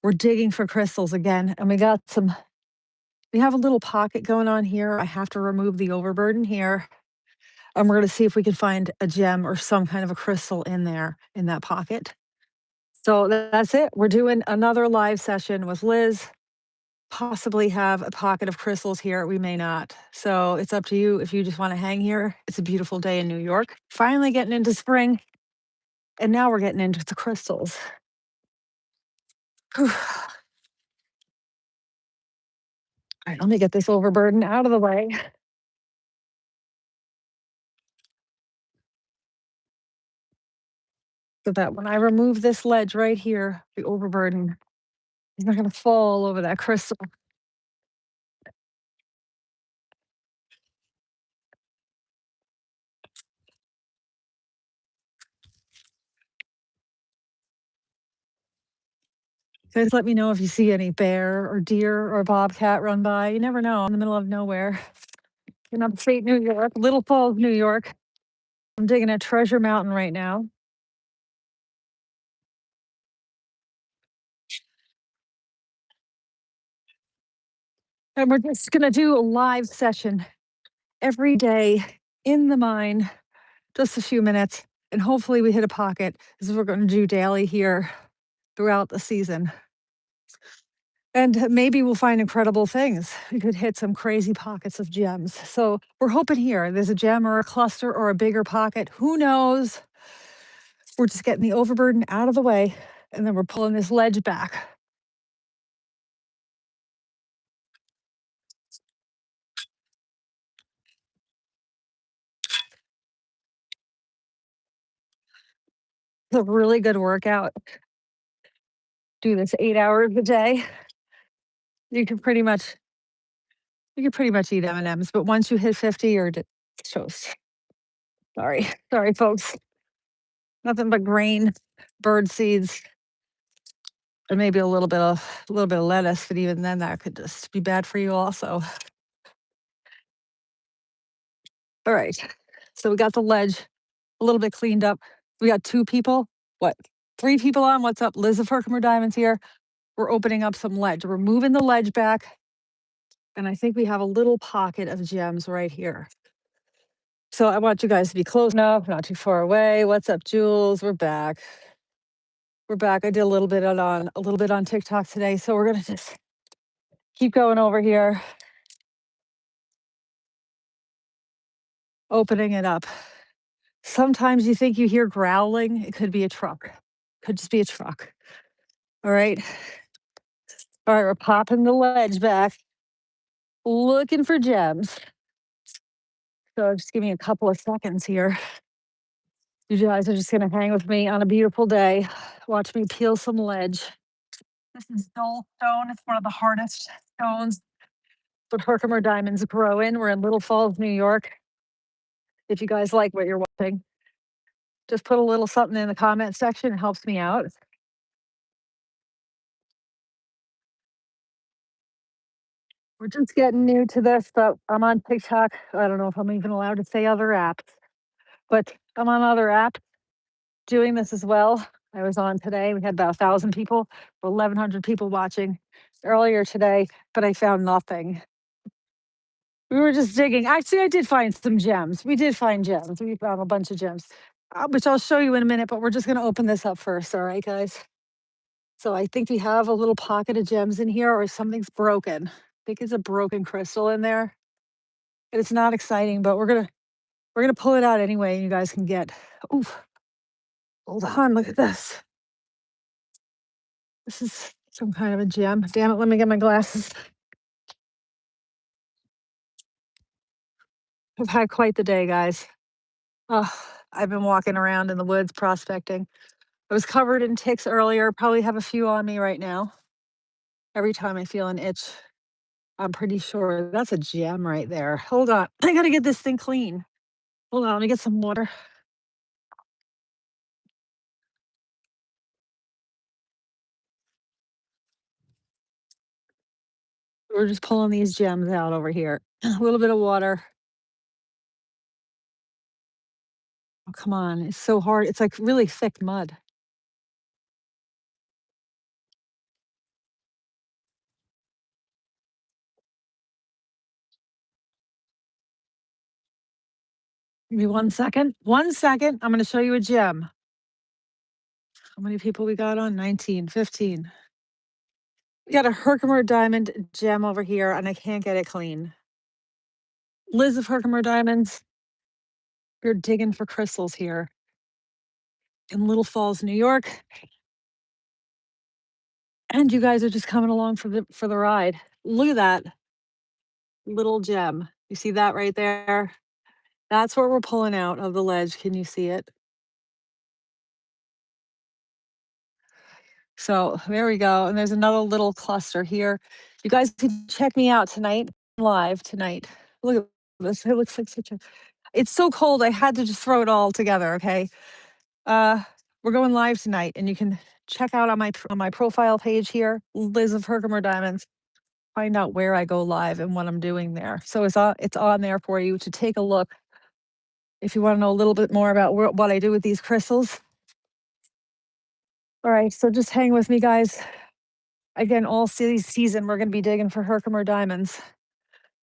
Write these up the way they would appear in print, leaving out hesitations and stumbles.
We're digging for crystals again, and we have a little pocket going on here. I have to remove the overburden here, and we're gonna see if we can find a gem or some kind of a crystal in there in that pocket. So that's it. We're doing another live session with Liz. Possibly have a pocket of crystals here. We may not. So it's up to you if you just want to hang here. It's a beautiful day in New York. Finally getting into spring. And now we're getting into the crystals. All right, let me get this overburden out of the way so that when I remove this ledge right here, the overburden is not going to fall all over that crystal. Guys, let me know if you see any bear or deer or bobcat run by. You never know. In the middle of nowhere in upstate New York, Little Falls, New York. I'm digging at Treasure Mountain right now. And we're just going to do a live session every day in the mine, just a few minutes. And hopefully we hit a pocket. This is what we're going to do daily here throughout the season. And maybe we'll find incredible things. We could hit some crazy pockets of gems. So we're hoping here there's a gem or a cluster or a bigger pocket. Who knows? We're just getting the overburden out of the way and then we're pulling this ledge back. It's a really good workout. Do this 8 hours a day. You can pretty much eat M&Ms, but once you hit 50, you're toast. Sorry, folks. Nothing but grain, bird seeds, and maybe a little bit of lettuce. But even then, that could just be bad for you, also. All right. So we got the ledge a little bit cleaned up. We got 2 people. What? 3 people on. What's up? Liz of Herkimer Diamonds here. We're opening up some ledge. We're moving the ledge back, and I think we have a little pocket of gems right here. So I want you guys to be close enough, not too far away. What's up, Jules? We're back. We're back. I did a little bit on TikTok today, so we're gonna just keep going over here, opening it up. Sometimes you think you hear growling. It could be a truck. Could just be a truck. All right. All right, we're popping the ledge back, looking for gems. So just give me a couple of seconds here. You guys are just gonna hang with me on a beautiful day. Watch me peel some ledge. This is dull stone. It's one of the hardest stones but Herkimer Diamonds grow in. We're in Little Falls, New York. If you guys like what you're watching, just put a little something in the comment section. It helps me out. We're just getting new to this, but I'm on TikTok. I don't know if I'm even allowed to say other apps, but I'm on other apps doing this as well. I was on today. We had about 1,000 people, 1,100 people watching earlier today, but I found nothing. We were just digging. Actually, I did find some gems. We did find gems. We found a bunch of gems, which I'll show you in a minute, but we're just going to open this up first. All right, guys. So I think we have a little pocket of gems in here or something's broken. I think it's a broken crystal in there. And it's not exciting, but we're gonna pull it out anyway. And you guys can get, ooh, hold on, look at this. This is some kind of a gem. Damn it, let me get my glasses. I've had quite the day, guys. Oh, I've been walking around in the woods prospecting. I was covered in ticks earlier, probably have a few on me right now. Every time I feel an itch, I'm pretty sure that's a gem right there. Hold on, I gotta get this thing clean. Hold on, let me get some water. We're just pulling these gems out over here. A little bit of water. Oh, come on. It's so hard. It's like really thick mud. Give me 1 second. 1 second. I'm going to show you a gem. How many people we got on? 19, 15. We got a Herkimer diamond gem over here, and I can't get it clean. Liz of Herkimer Diamonds, you're digging for crystals here in Little Falls, New York. And you guys are just coming along for the ride. Look at that little gem. You see that right there? That's what we're pulling out of the ledge. Can you see it? So there we go. And there's another little cluster here. You guys can check me out tonight, live tonight. Look at this. It looks like such a, it's so cold. I had to just throw it all together. Okay. We're going live tonight, and you can check out on my profile page here, Liz of Herkimer Diamonds. Find out where I go live and what I'm doing there. So it's on there for you to take a look if you want to know a little bit more about what I do with these crystals. All right, so just hang with me, guys. Again, all season, we're going to be digging for Herkimer diamonds,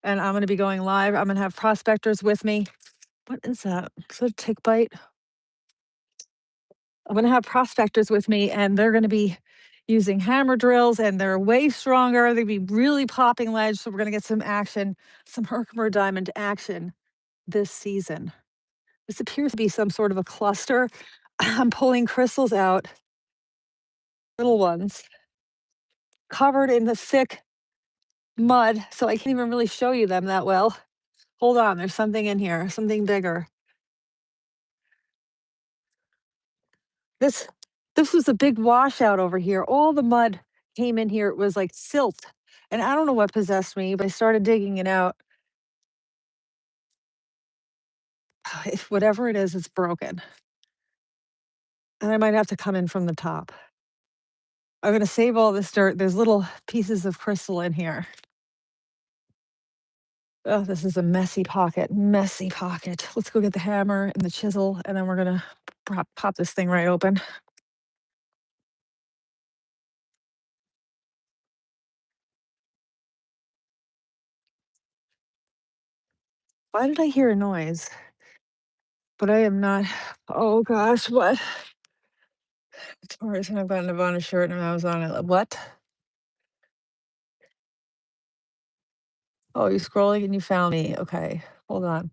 and I'm going to be going live. I'm going to have prospectors with me. What is that? Is that a tick bite? I'm going to have prospectors with me, and they're going to be using hammer drills, and they're way stronger. They'll be really popping ledge. So we're going to get some action, some Herkimer diamond action this season. This appears to be some sort of a cluster. I'm pulling crystals out, little ones, covered in the thick mud. So I can't even really show you them that well. Hold on, there's something in here, something bigger. This this was a big washout over here. All the mud came in here. It was like silt. And I don't know what possessed me, but I started digging it out. If whatever it is, it's broken. And I might have to come in from the top. I'm going to save all this dirt. There's little pieces of crystal in here. Oh, this is a messy pocket, messy pocket. Let's go get the hammer and the chisel, and then we're going to pop this thing right open. Why did I hear a noise? But I am not, oh gosh, what? Taurus, and I've got a Nirvana shirt and I was on it. What? Oh, you're scrolling and you found me. Okay, hold on.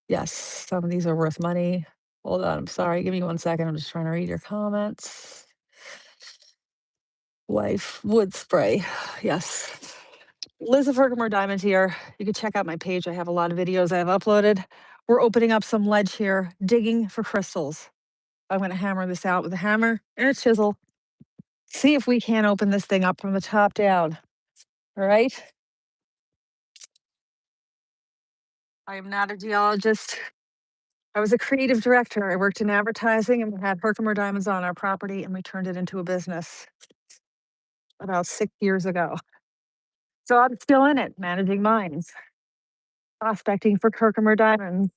Yes, some of these are worth money. Hold on, I'm sorry. Give me 1 second. I'm just trying to read your comments. Life wood spray. Yes. Liz of Herkimer Diamond here. You can check out my page. I have a lot of videos I have uploaded. We're opening up some ledge here, digging for crystals. I'm going to hammer this out with a hammer and a chisel. See if we can't open this thing up from the top down. All right. I am not a geologist. I was a creative director. I worked in advertising, and we had Herkimer Diamonds on our property, and we turned it into a business about 6 years ago. So I'm still in it, managing mines, prospecting for Herkimer Diamonds,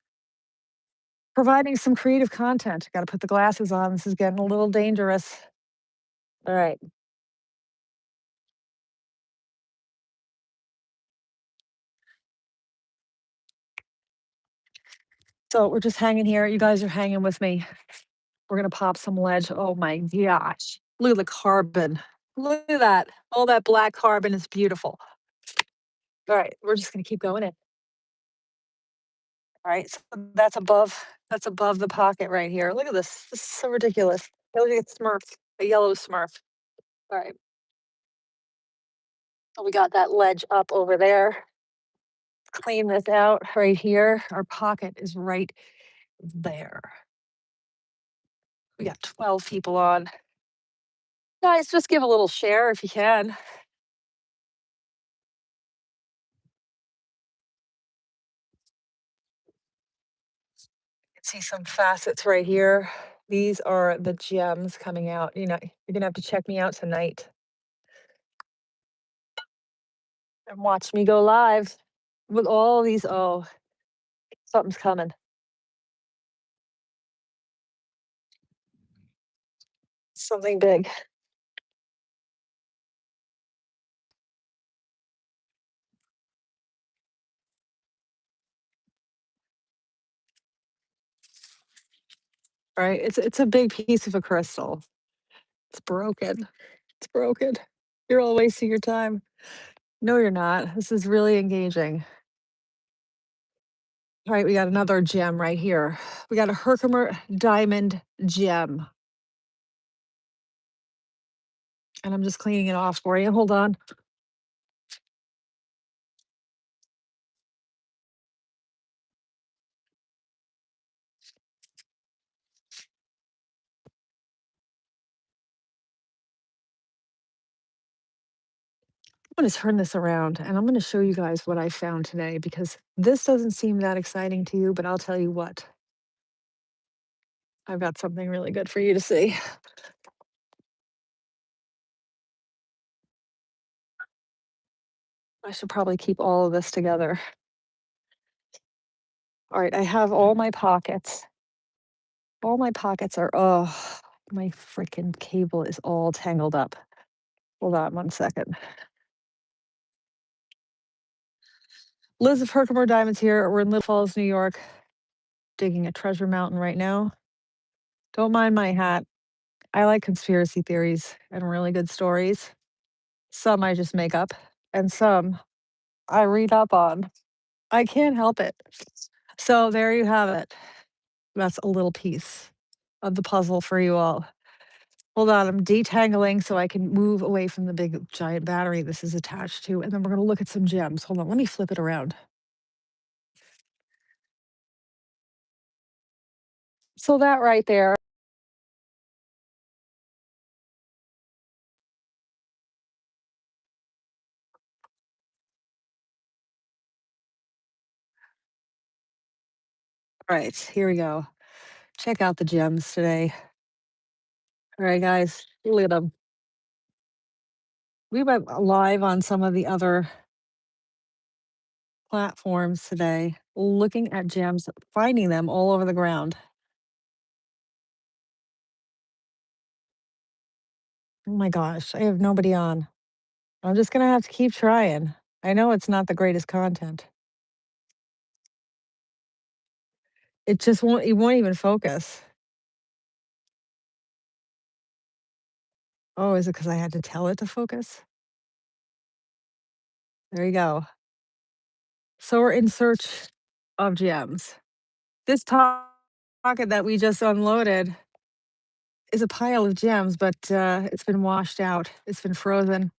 providing some creative content. Got to put the glasses on. This is getting a little dangerous. All right. So we're just hanging here. You guys are hanging with me. We're going to pop some ledge. Oh my gosh. Look at the carbon. Look at that. All that black carbon is beautiful. All right. We're just going to keep going in. All right. So that's above the pocket right here. Look at this. This is so ridiculous. Look at Smurf, a yellow Smurf. All right. So we got that ledge up over there. Clean this out right here. Our pocket is right there. We got 12 people on. Guys, just give a little share if you can. See some facets right here. These are the gems coming out. You know, you're gonna have to check me out tonight and watch me go live with all these. Oh, something's coming. Something big. right? It's a big piece of a crystal. It's broken. It's broken. You're all wasting your time. No, you're not. This is really engaging. All right, we got another gem right here. We got a Herkimer diamond gem. And I'm just cleaning it off for you. Hold on. I'm going to turn this around and I'm going to show you guys what I found today because this doesn't seem that exciting to you, but I'll tell you what, I've got something really good for you to see. I should probably keep all of this together. All right, I have all my pockets. All my pockets are, oh, my freaking cable is all tangled up. Hold on 1 second. Liz of Herkimer Diamonds here. We're in Little Falls, New York, digging a treasure mountain right now. Don't mind my hat. I like conspiracy theories and really good stories. Some I just make up, and some I read up on. I can't help it. So there you have it. That's a little piece of the puzzle for you all. Hold on, I'm detangling so I can move away from the big giant battery this is attached to, and then we're gonna look at some gems. Hold on, let me flip it around. So that right there. All right, here we go. Check out the gems today. All right, guys, look at them. We went live on some of the other platforms today, looking at gems, finding them all over the ground. Oh my gosh, I have nobody on. I'm just gonna have to keep trying. I know it's not the greatest content. It won't even focus. Oh, is it because I had to tell it to focus? There you go. So we're in search of gems. This pocket that we just unloaded is a pile of gems, but it's been washed out. It's been frozen,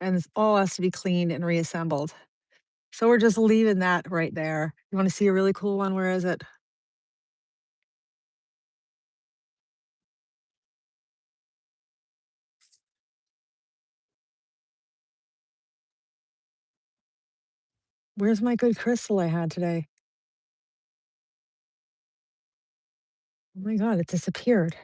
and it all has to be cleaned and reassembled. So we're just leaving that right there. You want to see a really cool one? Where is it? Where's my good crystal I had today? Oh my god, it disappeared.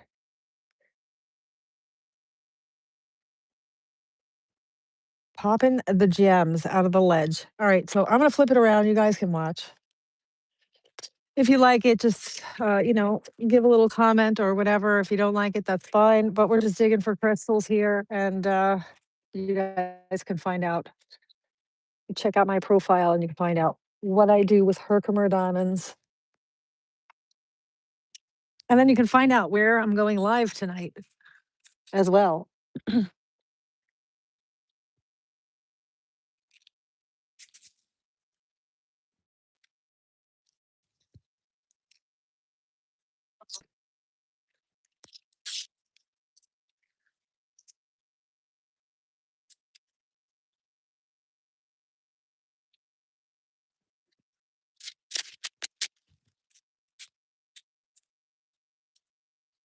Popping the gems out of the ledge. All right, so I'm gonna flip it around. You guys can watch. If you like it, just give a little comment or whatever. If you don't like it, that's fine. But we're just digging for crystals here, and you guys can find out. Check out my profile, and you can find out what I do with Herkimer Diamonds, and then you can find out where I'm going live tonight as well.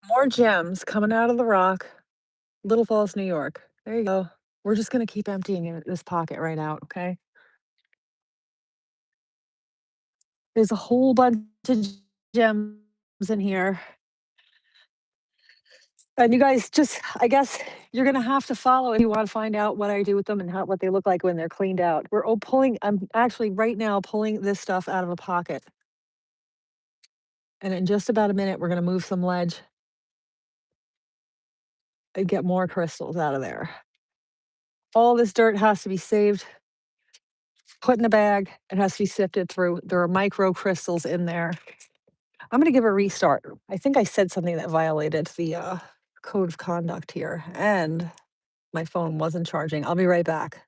More gems coming out of the rock. Little Falls, New York. There you go. We're just gonna keep emptying this pocket right out, okay? There's a whole bunch of gems in here. And you guys just, I guess you're gonna have to follow if you want to find out what I do with them and what they look like when they're cleaned out. I'm actually right now pulling this stuff out of a pocket. And in just about a minute, we're gonna move some ledge and get more crystals out of there. All this dirt has to be saved, put in a bag. It has to be sifted through. There are micro crystals in there. I'm gonna give a restart. I think I said something that violated the, code of conduct here, and my phone wasn't charging. I'll be right back.